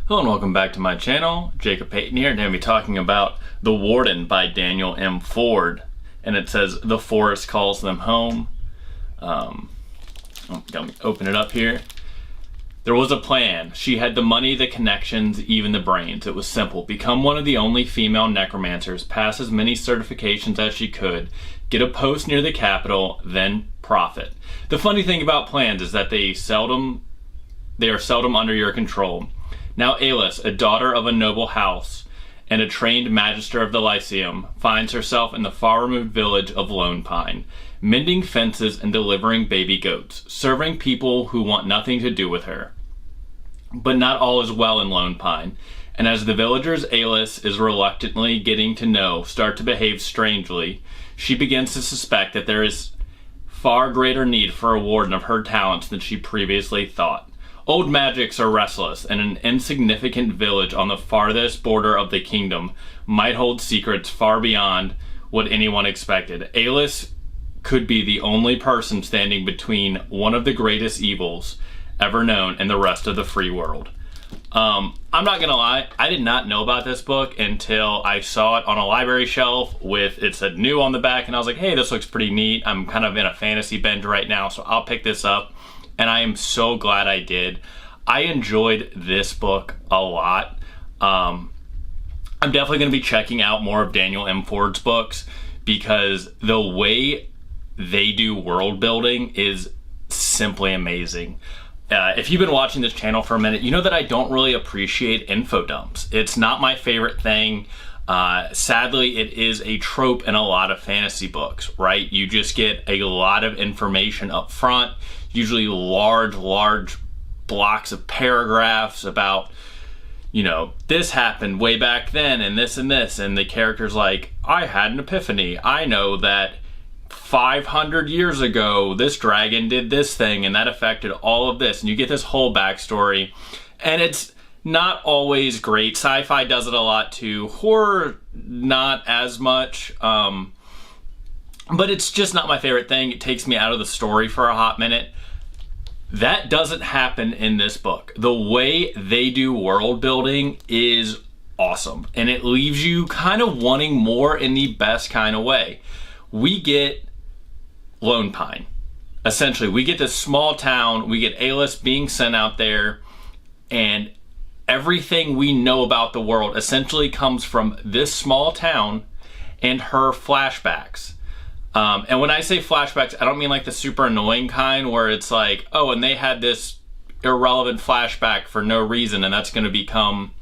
Hello and welcome back to my channel. Jacob Payton here. Today I'm going to be talking about The Warden by Daniel M. Ford. And it says, "The forest calls them home." Let me open it up here. There was a plan. She had the money, the connections, even the brains. It was simple. Become one of the only female necromancers, pass as many certifications as she could, get a post near the capital, then profit. The funny thing about plans is that they are seldom under your control. Now Alice, a daughter of a noble house and a trained magister of the Lyceum, finds herself in the far-removed village of Lone Pine, mending fences and delivering baby goats, serving people who want nothing to do with her. But not all is well in Lone Pine, and as the villagers Alice is reluctantly getting to know start to behave strangely, she begins to suspect that there is far greater need for a warden of her talents than she previously thought. Old magics are restless, and an insignificant village on the farthest border of the kingdom might hold secrets far beyond what anyone expected. Alice could be the only person standing between one of the greatest evils ever known and the rest of the free world. I'm not gonna lie, I did not know about this book until I saw it on a library shelf with it said new on the back, and I was like, hey, this looks pretty neat. I'm kind of in a fantasy binge right now, so I'll pick this up. And I am so glad I did. I enjoyed this book a lot. I'm definitely going to be checking out more of Daniel M. Ford's books because the way they do world building is simply amazing. If you've been watching this channel for a minute, you know that I don't really appreciate info dumps. It's not my favorite thing. Sadly, it is a trope in a lot of fantasy books, right? You just get a lot of information up front, usually large blocks of paragraphs about, you know, this happened way back then and this, and the character's like, I had an epiphany. I know that 500 years ago, this dragon did this thing and that affected all of this. And you get this whole backstory, and it's not always great. Sci-fi does it a lot too. Horror, not as much. But it's just not my favorite thing. It takes me out of the story for a hot minute. That doesn't happen in this book. The way they do world building is awesome, and it leaves you kind of wanting more in the best kind of way. We get Lone Pine. Essentially, we get this small town, we get Alice being sent out there, and everything we know about the world essentially comes from this small town and her flashbacks. And when I say flashbacks, I don't mean like the super annoying kind where it's like, oh, and they had this irrelevant flashback for no reason and that's going to become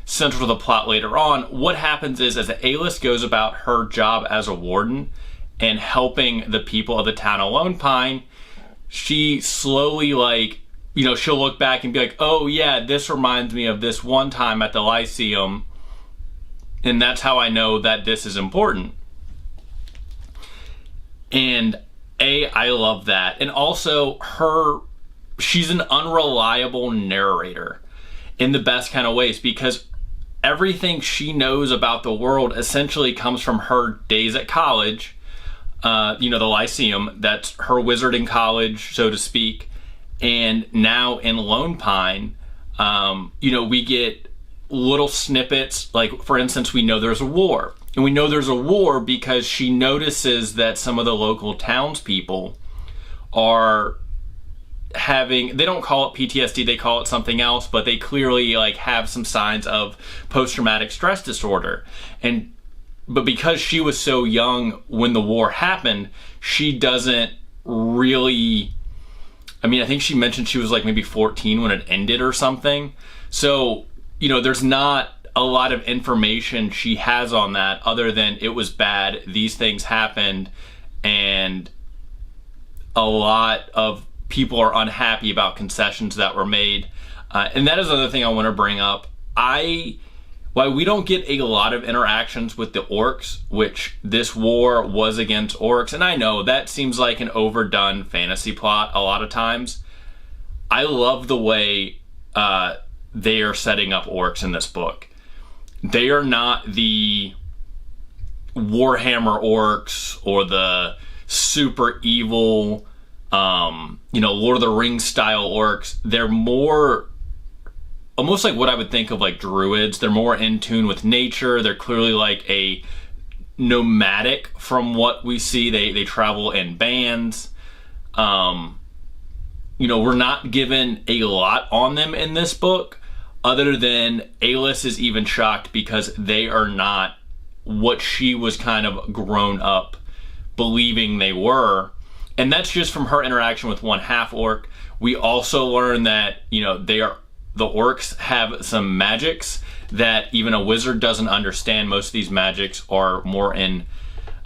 central to the plot later on. What happens is, as Alice goes about her job as a warden and helping the people of the town of Lone Pine, she slowly, like, you know, she'll look back and be like, oh yeah, this reminds me of this one time at the Lyceum, and that's how I know that this is important. And I love that. And also she's an unreliable narrator in the best kind of ways, because everything she knows about the world essentially comes from her days at college, you know, the Lyceum, that's her wizarding college, so to speak. And now in Lone Pine, you know, we get little snippets, like for instance, we know there's a war. And we know there's a war because she notices that some of the local townspeople are having, they don't call it PTSD, they call it something else, but they clearly like have some signs of post-traumatic stress disorder. But because she was so young when the war happened, she doesn't really, I mean, I think she mentioned she was like maybe 14 when it ended or something. So, you know, there's not a lot of information she has on that other than it was bad, these things happened, and a lot of people are unhappy about concessions that were made. And that is another thing I want to bring up. While we don't get a lot of interactions with the orcs, which this war was against orcs, and I know that seems like an overdone fantasy plot a lot of times, I love the way they are setting up orcs in this book. They are not the Warhammer orcs or the super evil, you know, Lord of the Rings style orcs. They're more almost like what I would think of like druids. They're more in tune with nature. They're clearly like a nomadic from what we see. They travel in bands. You know, we're not given a lot on them in this book, other than Alis is even shocked because they are not what she was kind of grown up believing they were. And that's just from her interaction with one half orc. We also learn that, you know, the orcs have some magics that even a wizard doesn't understand. Most of these magics are more in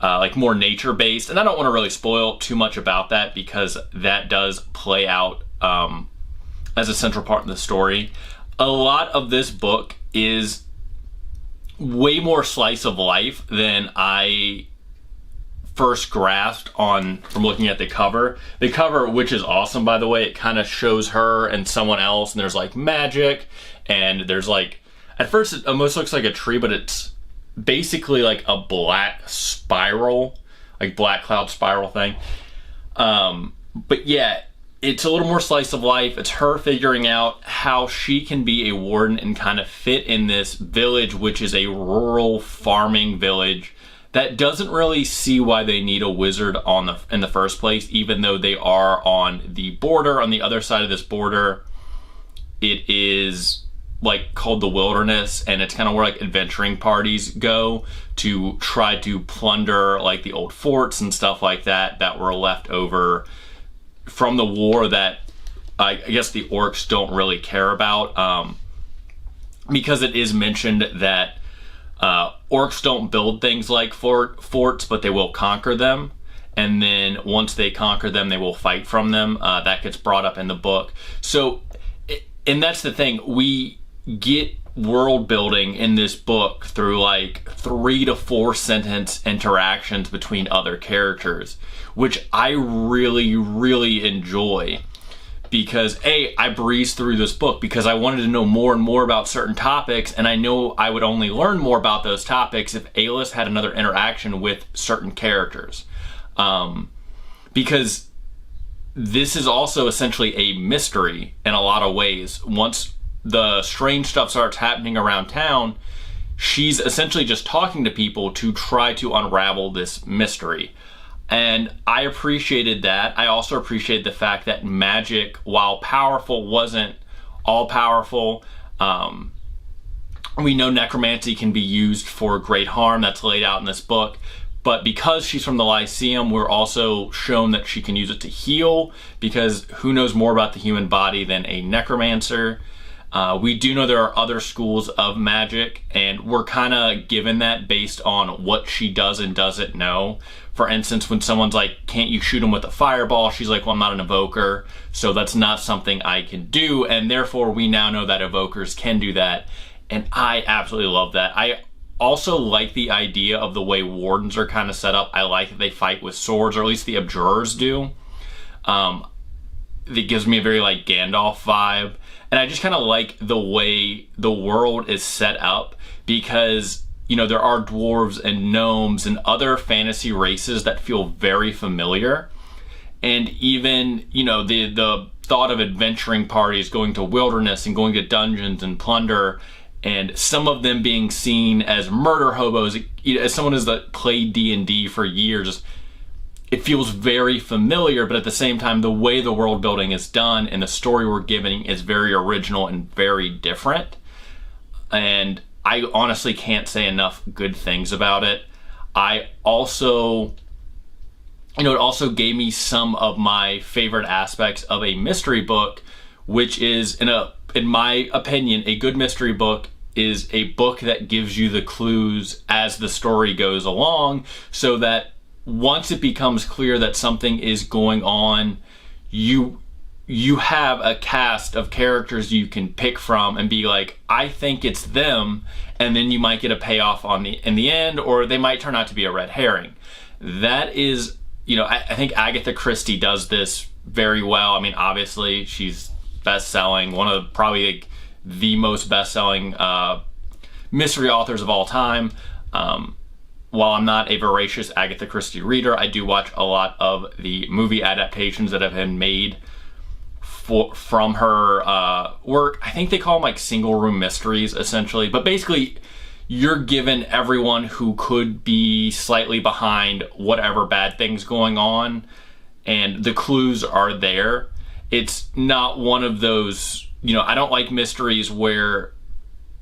like more nature based, and I don't want to really spoil too much about that because that does play out as a central part of the story. A lot of this book is way more slice of life than I first grasped on from looking at the cover. The cover, which is awesome by the way, it kind of shows her and someone else, and there's like magic, and there's like, at first it almost looks like a tree, but it's basically like a black spiral, like black cloud spiral thing. But yeah, it's a little more slice of life. It's her figuring out how she can be a warden and kind of fit in this village, which is a rural farming village that doesn't really see why they need a wizard in the first place, even though they are on the border. On the other side of this border, it is like called the wilderness, and it's kind of where like adventuring parties go to try to plunder like the old forts and stuff like that that were left over from the war that I guess the orcs don't really care about, because it is mentioned that orcs don't build things like forts, but they will conquer them, and then once they conquer them they will fight from them. That gets brought up in the book. So, and that's the thing, we get world building in this book through like 3 to 4 sentence interactions between other characters, which I really, really enjoy, because I breezed through this book because I wanted to know more and more about certain topics, and I know I would only learn more about those topics if Alis had another interaction with certain characters, because this is also essentially a mystery in a lot of ways. Once the strange stuff starts happening around town, she's essentially just talking to people to try to unravel this mystery. And I appreciated that. I also appreciated the fact that magic, while powerful, wasn't all powerful. We know necromancy can be used for great harm. That's laid out in this book. But because she's from the Lyceum, we're also shown that she can use it to heal, because who knows more about the human body than a necromancer? We do know there are other schools of magic, and we're kind of given that based on what she does and doesn't know. For instance, when someone's like, can't you shoot him with a fireball? She's like, well, I'm not an evoker, so that's not something I can do. And therefore, we now know that evokers can do that. And I absolutely love that. I also like the idea of the way wardens are kind of set up. I like that they fight with swords, or at least the abjurers do. It gives me a very like Gandalf vibe. And I just kind of like the way the world is set up, because, you know, there are dwarves and gnomes and other fantasy races that feel very familiar. And even, you know, the thought of adventuring parties, going to wilderness and going to dungeons and plunder, and some of them being seen as murder hobos, as someone who's played D&D for years, it feels very familiar. But at the same time, the way the world building is done and the story we're giving is very original and very different. And I honestly can't say enough good things about it. I also, you know, it also gave me some of my favorite aspects of a mystery book, which is, in my opinion, a good mystery book is a book that gives you the clues as the story goes along, so that once it becomes clear that something is going on, you have a cast of characters you can pick from and be like, I think it's them, and then you might get a payoff in the end, or they might turn out to be a red herring. That is, you know, I think Agatha Christie does this very well. I mean, obviously she's best-selling, one of probably like the most best-selling mystery authors of all time. While I'm not a voracious Agatha Christie reader, I do watch a lot of the movie adaptations that have been made from her work. I think they call them like single room mysteries, essentially. But basically, you're given everyone who could be slightly behind whatever bad thing's going on, and the clues are there. It's not one of those, you know, I don't like mysteries where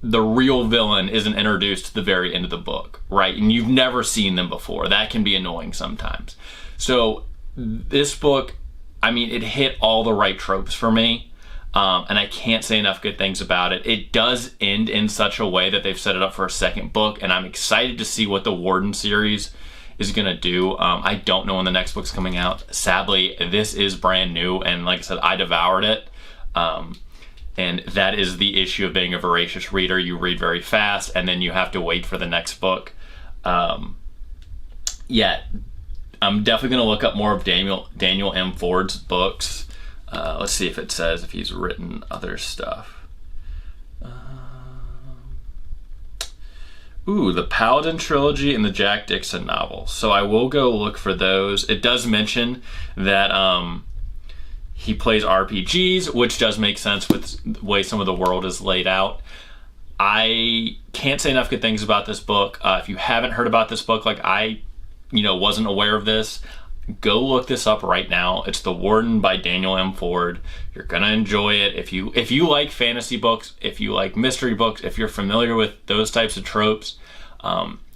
the real villain isn't introduced to the very end of the book, right? And you've never seen them before. That can be annoying sometimes. So this book, I mean, it hit all the right tropes for me. And I can't say enough good things about it. It does end in such a way that they've set it up for a second book, and I'm excited to see what the Warden series is gonna do. I don't know when the next book's coming out. Sadly, this is brand new, and like I said, I devoured it. And that is the issue of being a voracious reader. You read very fast, and then you have to wait for the next book. Yeah, I'm definitely gonna look up more of Daniel M. Ford's books. Let's see if it says if he's written other stuff. Ooh, the Paladin trilogy and the Jack Dixon novel. So I will go look for those. It does mention that he plays RPGs, which does make sense with the way some of the world is laid out. I can't say enough good things about this book. If you haven't heard about this book, like I, wasn't aware of this, go look this up right now. It's The Warden by Daniel M. Ford. You're gonna enjoy it. If you like fantasy books, if you like mystery books, if you're familiar with those types of tropes,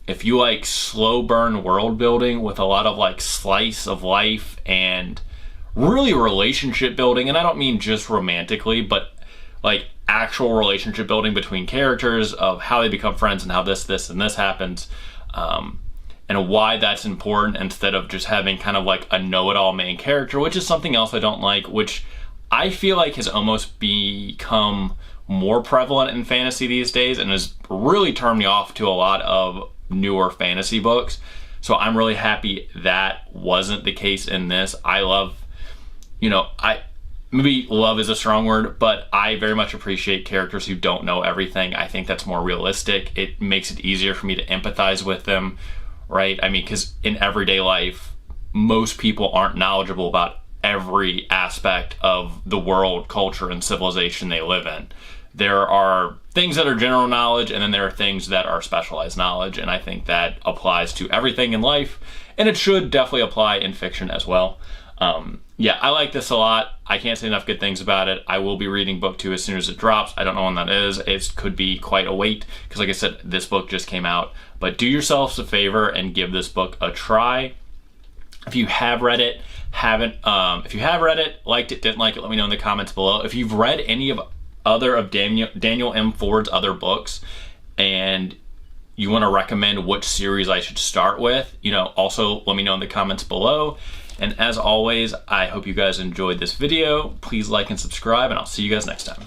if you like slow burn world building with a lot of like slice of life and really relationship building, and I don't mean just romantically, but like actual relationship building between characters of how they become friends and how this and this happens, and why that's important instead of just having kind of like a know-it-all main character, which is something else I don't like, which I feel like has almost become more prevalent in fantasy these days and has really turned me off to a lot of newer fantasy books. So I'm really happy that wasn't the case in this. I love, maybe love is a strong word, but I very much appreciate characters who don't know everything. I think that's more realistic. It makes it easier for me to empathize with them. Right? I mean, because in everyday life, most people aren't knowledgeable about every aspect of the world, culture, and civilization they live in. There are things that are general knowledge, and then there are things that are specialized knowledge, and I think that applies to everything in life, and it should definitely apply in fiction as well. Yeah, I like this a lot. I can't say enough good things about it. I will be reading book 2 as soon as it drops. I don't know when that is. It could be quite a wait because, like I said, this book just came out. But do yourselves a favor and give this book a try. If you have read it, liked it, didn't like it, let me know in the comments below. If you've read any of Daniel M. Ford's other books and you want to recommend which series I should start with, also let me know in the comments below. And as always, I hope you guys enjoyed this video. Please like and subscribe, and I'll see you guys next time.